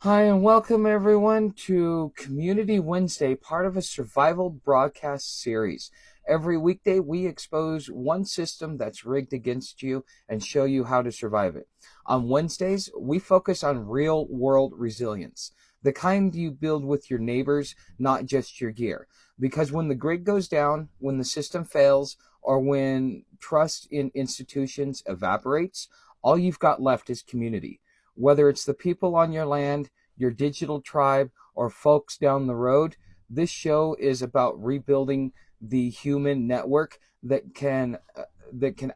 Hi, and welcome everyone to Community Wednesday, part of a survival broadcast series. Every weekday, we expose one system that's rigged against you and show you how to survive it. On Wednesdays, we focus on real world resilience, the kind you build with your neighbors, not just your gear. Because when the grid goes down, when the system fails, or when trust in institutions evaporates, all you've got left is community. Whether it's the people on your land, your digital tribe, or folks down the road, this show is about rebuilding the human network that can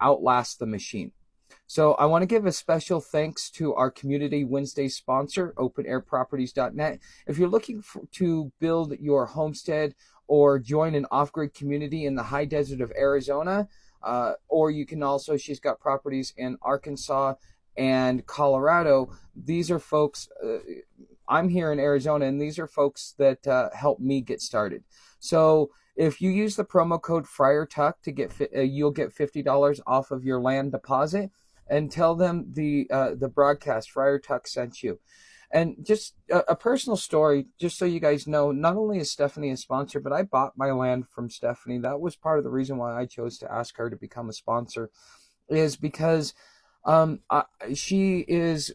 outlast the machine. So I want to give a special thanks to our Community Wednesday sponsor, openairproperties.net. If you're looking to build your homestead or join an off-grid community in the high desert of Arizona, or you can also, she's got properties in Arkansas and Colorado. These are folks, I'm here in Arizona, and these are folks that help me get started. So if you use the promo code Friar Tuck to get, you'll get $50 off of your land deposit, and tell them the broadcast Friar Tuck sent you. And just a personal story, just so you guys know, not only is Stephanie a sponsor, but I bought my land from Stephanie. That was part of the reason why I chose to ask her to become a sponsor, is because she is.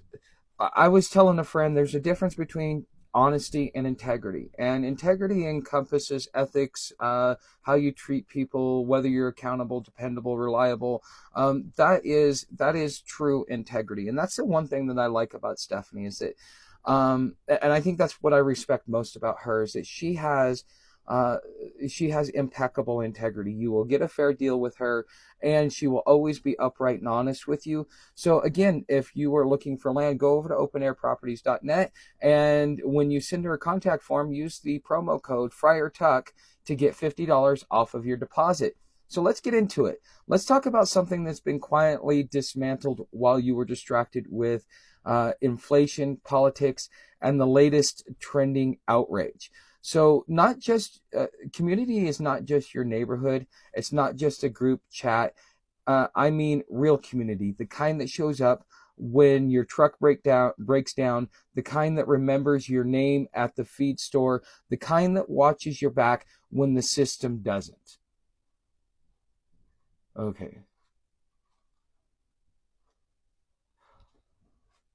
I was telling a friend there's a difference between honesty and integrity. And integrity encompasses ethics, how you treat people, whether you're accountable, dependable, reliable. That is true integrity. And that's the one thing that I like about Stephanie, is that and I think that's what I respect most about her, is that uh, she has impeccable integrity. You will get a fair deal with her, and she will always be upright and honest with you. So again, if you are looking for land, go over to openairproperties.net, and when you send her a contact form, use the promo code FriarTuck to get $50 off of your deposit. So let's get into it. Let's talk about something that's been quietly dismantled while you were distracted with inflation, politics, and the latest trending outrage. So, not just community is not just your neighborhood. It's not just a group chat. I mean, real community, the kind that shows up when your truck breaks down, the kind that remembers your name at the feed store, the kind that watches your back when the system doesn't. Okay.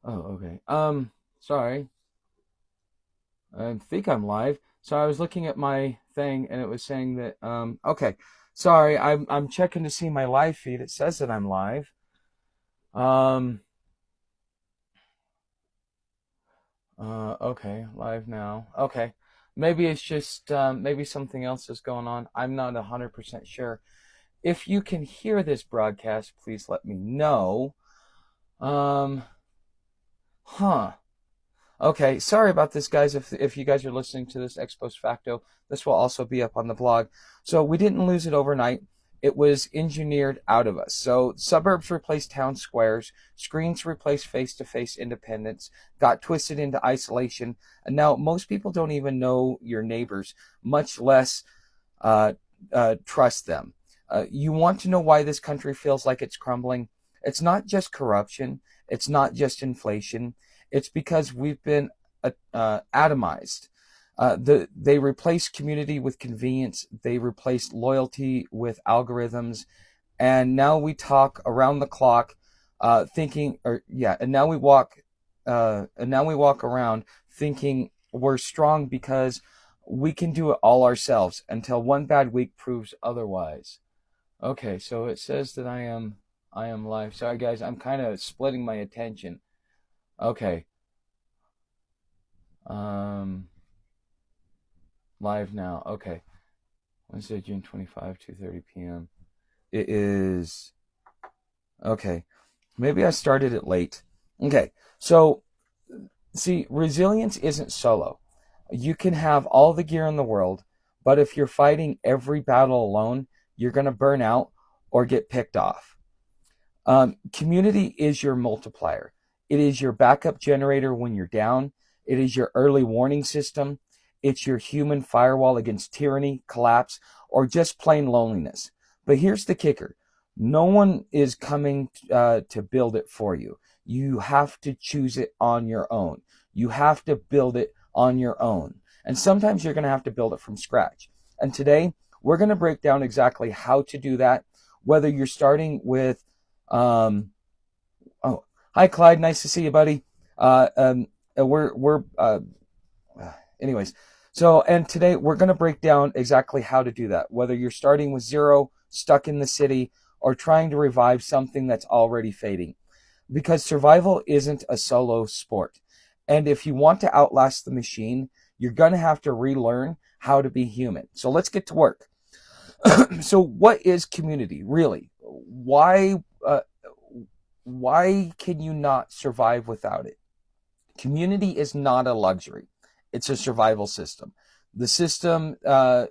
Oh, okay. Sorry. I think I'm live. So I was looking at my thing, and it was saying that okay. Sorry, I'm checking to see my live feed. It says that I'm live. Um okay, live now. Okay. Maybe it's just maybe something else is going on. I'm not 100% sure. If you can hear this broadcast, please let me know. Um huh. Okay, sorry about this, guys. If you guys are listening to this ex post facto, this will also be up on the blog. So we didn't lose it overnight. It was engineered out of us. So suburbs replaced town squares, screens replaced face-to-face independence, got twisted into isolation, and now most people don't even know your neighbors, much less uh, trust them. You want to know why this country feels like it's crumbling? It's not just corruption. It's not just inflation. It's because we've been atomized. They replace community with convenience. They replace loyalty with algorithms, and now we talk around the clock, thinking, or yeah, and now we walk around thinking we're strong because we can do it all ourselves until one bad week proves otherwise. Okay, so it says that I am live. Sorry guys, I'm kind of splitting my attention. Okay. Um Live now. Okay. Wednesday, June 25, 2:30 p.m. It is okay. Maybe I started it late. Okay. So, see, resilience isn't solo. You can have all the gear in the world, but if you're fighting every battle alone, you're going to burn out or get picked off. Community is your multiplier. It is your backup generator when you're down. It is your early warning system. It's your human firewall against tyranny, collapse, or just plain loneliness. But here's the kicker. No one is coming to build it for you. You have to choose it on your own. You have to build it on your own. And sometimes you're going to have to build it from scratch. And today, we're going to break down exactly how to do that, whether you're starting with, oh, hi, Clyde. Nice to see you, buddy. We're anyways. So, and today we're going to break down exactly how to do that, whether you're starting with zero, stuck in the city, or trying to revive something that's already fading. Because survival isn't a solo sport. And if you want to outlast the machine, you're going to have to relearn how to be human. So let's get to work. So what is community really? Why can you not survive without it? Community is not a luxury. It's a survival system. The system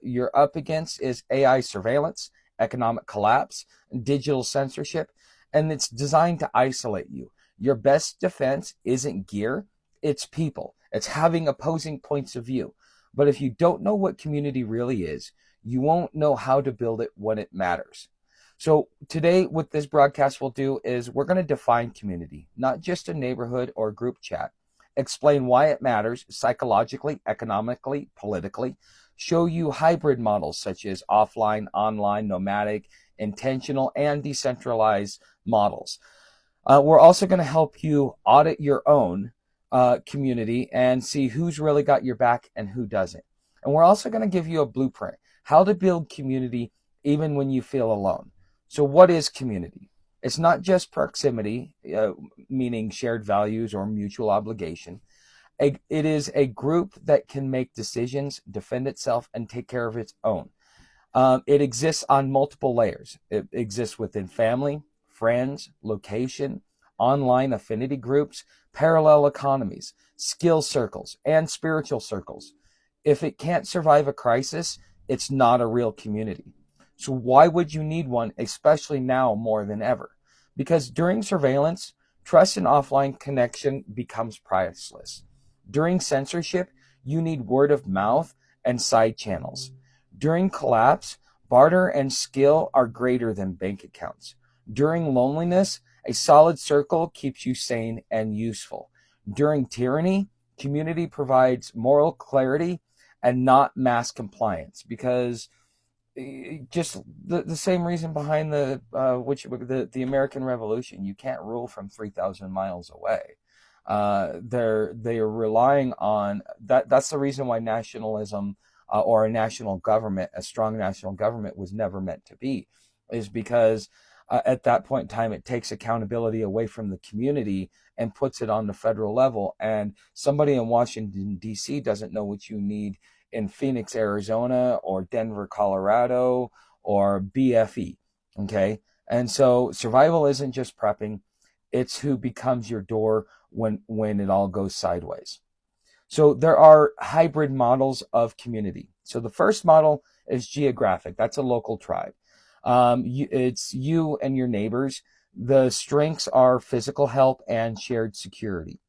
you're up against is AI surveillance, economic collapse, digital censorship, and it's designed to isolate you. Your best defense isn't gear, it's people. It's having opposing points of view. But if you don't know what community really is, you won't know how to build it when it matters. So today, what this broadcast will do is we're going to define community, not just a neighborhood or group chat. Explain why it matters psychologically, economically, politically. Show you hybrid models such as offline, online, nomadic, intentional, and decentralized models. We're also going to help you audit your own community and see who's really got your back and who doesn't. And we're also going to give you a blueprint, how to build community even when you feel alone. So what is community? It's not just proximity, meaning shared values or mutual obligation. It is a group that can make decisions, defend itself, and take care of its own. It exists on multiple layers. It exists within family, friends, location, online affinity groups, parallel economies, skill circles, and spiritual circles. If it can't survive a crisis, it's not a real community. So why would you need one, especially now more than ever? Because during surveillance, trust and offline connection becomes priceless. During censorship, you need word of mouth and side channels. During collapse, barter and skill are greater than bank accounts. During loneliness, a solid circle keeps you sane and useful. During tyranny, community provides moral clarity and not mass compliance, because just the same reason behind the American Revolution. You can't rule from 3,000 miles away. They are relying on that. That's the reason why nationalism or a national government, a strong national government, was never meant to be, is because at that point in time it takes accountability away from the community and puts it on the federal level. And somebody in Washington D.C. doesn't know what you need in Phoenix, Arizona, or Denver, Colorado, or BFE. Okay. And so survival isn't just prepping, it's who becomes your door when it all goes sideways. So there are hybrid models of community. So the first model is geographic. That's a local tribe. It's you and your neighbors. The strengths are physical help and shared security.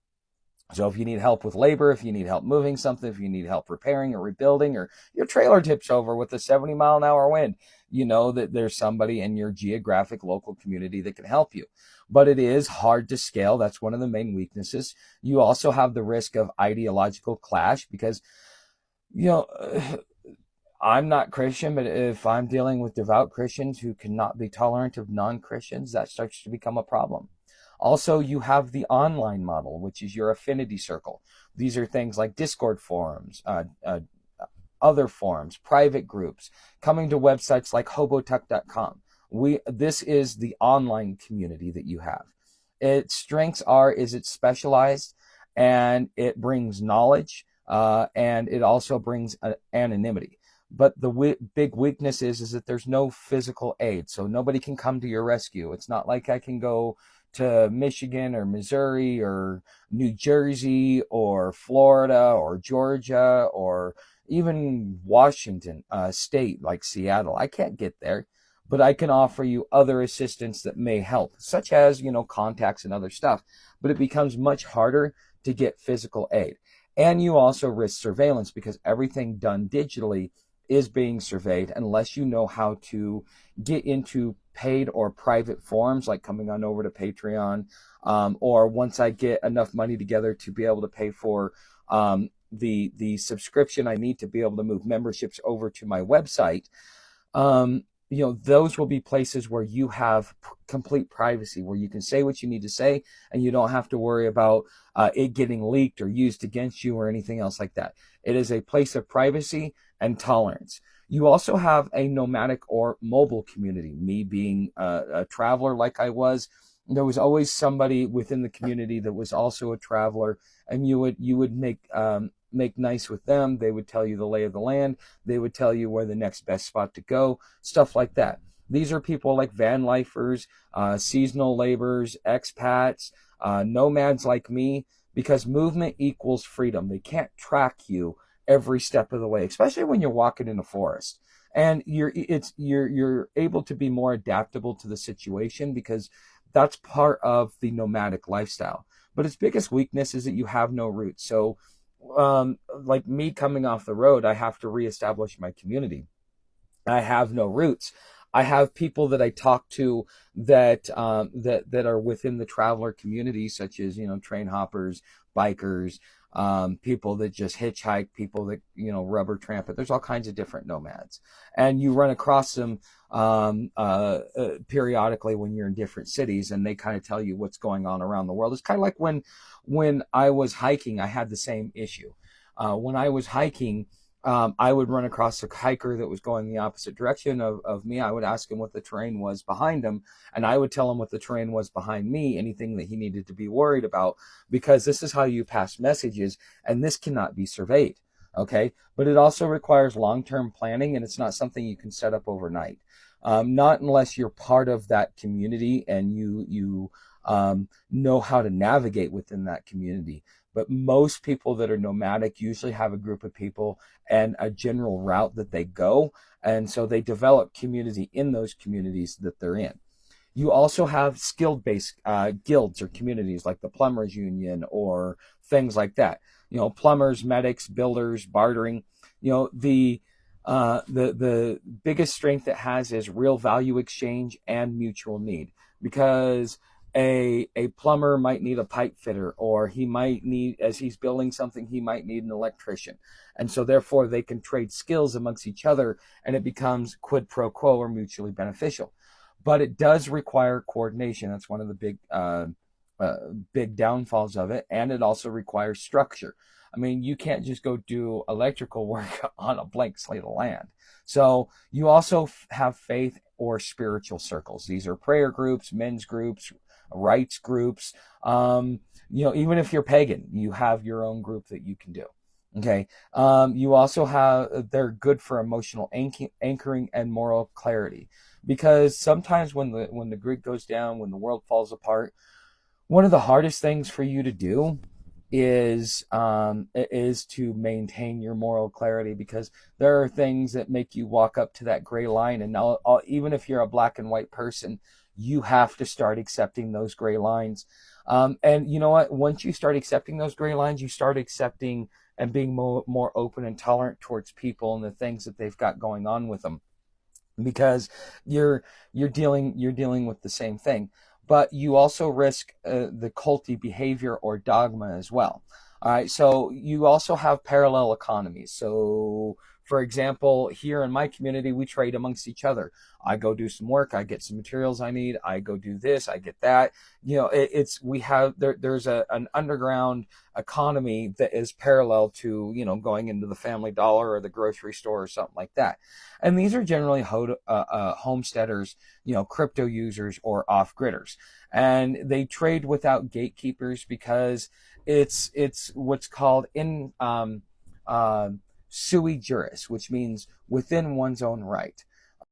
So if you need help with labor, if you need help moving something, if you need help repairing or rebuilding, or your trailer tips over with a 70-mile-an-hour wind, you know that there's somebody in your geographic local community that can help you. But it is hard to scale. That's one of the main weaknesses. You also have the risk of ideological clash because, I'm not Christian, but if I'm dealing with devout Christians who cannot be tolerant of non-Christians, that starts to become a problem. Also, you have the online model, which is your affinity circle. These are things like Discord forums, other forums, private groups, coming to websites like hobotuck.com. This is the online community that you have. Its strengths is it's specialized and it brings knowledge and it also brings anonymity. But the big weakness is that there's no physical aid, so nobody can come to your rescue. It's not like I can go to Michigan or Missouri or New Jersey or Florida or Georgia or even Washington state like Seattle. I can't get there, but I can offer you other assistance that may help, such as, contacts and other stuff. But it becomes much harder to get physical aid. And you also risk surveillance because everything done digitally is being surveyed unless you know how to get into paid or private forums, like coming on over to Patreon, or once I get enough money together to be able to pay for the subscription I need to be able to move memberships over to my website, those will be places where you have complete privacy, where you can say what you need to say, and you don't have to worry about it getting leaked or used against you or anything else like that. It is a place of privacy and tolerance. You also have a nomadic or mobile community. Me being a traveler like I was, there was always somebody within the community that was also a traveler, and you would make nice with them. They would tell you the lay of the land. They would tell you where the next best spot to go, stuff like that. These are people like van lifers, seasonal laborers, expats, nomads like me, because movement equals freedom. They can't track you every step of the way, especially when you're walking in a forest. And you're able to be more adaptable to the situation, because that's part of the nomadic lifestyle. But its biggest weakness is that you have no roots. So like me coming off the road, I have to reestablish my community. I have no roots. I have people that I talk to that that are within the traveler community, such as train hoppers, bikers, people that just hitchhike, people that rubber tramp it. There's all kinds of different nomads, and you run across them periodically when you're in different cities, and they kind of tell you what's going on around the world. It's kind of like when I was hiking, I had the same issue. When I was hiking, I would run across a hiker that was going the opposite direction of me. I would ask him what the terrain was behind him, and I would tell him what the terrain was behind me, anything that he needed to be worried about, because this is how you pass messages, and this cannot be surveyed. Okay, but it also requires long-term planning, and it's not something you can set up overnight. Not unless you're part of that community and you know how to navigate within that community. But most people that are nomadic usually have a group of people and a general route that they go. And so they develop community in those communities that they're in. You also have skill-based guilds or communities like the Plumbers Union or things like that. Plumbers, medics, builders, bartering. The biggest strength it has is real value exchange and mutual need, because a plumber might need a pipe fitter, or he might need, as he's building something, he might need an electrician. And so therefore they can trade skills amongst each other, and it becomes quid pro quo, or mutually beneficial. But it does require coordination. That's one of the big downfalls of it. And it also requires structure. I mean, you can't just go do electrical work on a blank slate of land. So you also have faith or spiritual circles. These are prayer groups, men's groups, rights groups. Even if you're pagan, you have your own group that you can do. Okay. You also they're good for emotional anchoring and moral clarity, because sometimes when the grid goes down, when the world falls apart, one of the hardest things for you to do is to maintain your moral clarity, because there are things that make you walk up to that gray line. And now, even if you're a black and white person, you have to start accepting those gray lines. And you know what? Once you start accepting those gray lines, you start accepting and being more open and tolerant towards people and the things that they've got going on with them, because you're dealing with the same thing. But you also risk the culty behavior or dogma as well. All right, so you also have parallel economies. So, for example, here in my community, we trade amongst each other. I go do some work, I get some materials I need. I go do this, I get that. There's an underground economy that is parallel to going into the Family Dollar or the grocery store or something like that. And these are generally homesteaders, crypto users or off-gridders, and they trade without gatekeepers, because it's what's called sui juris, which means within one's own right.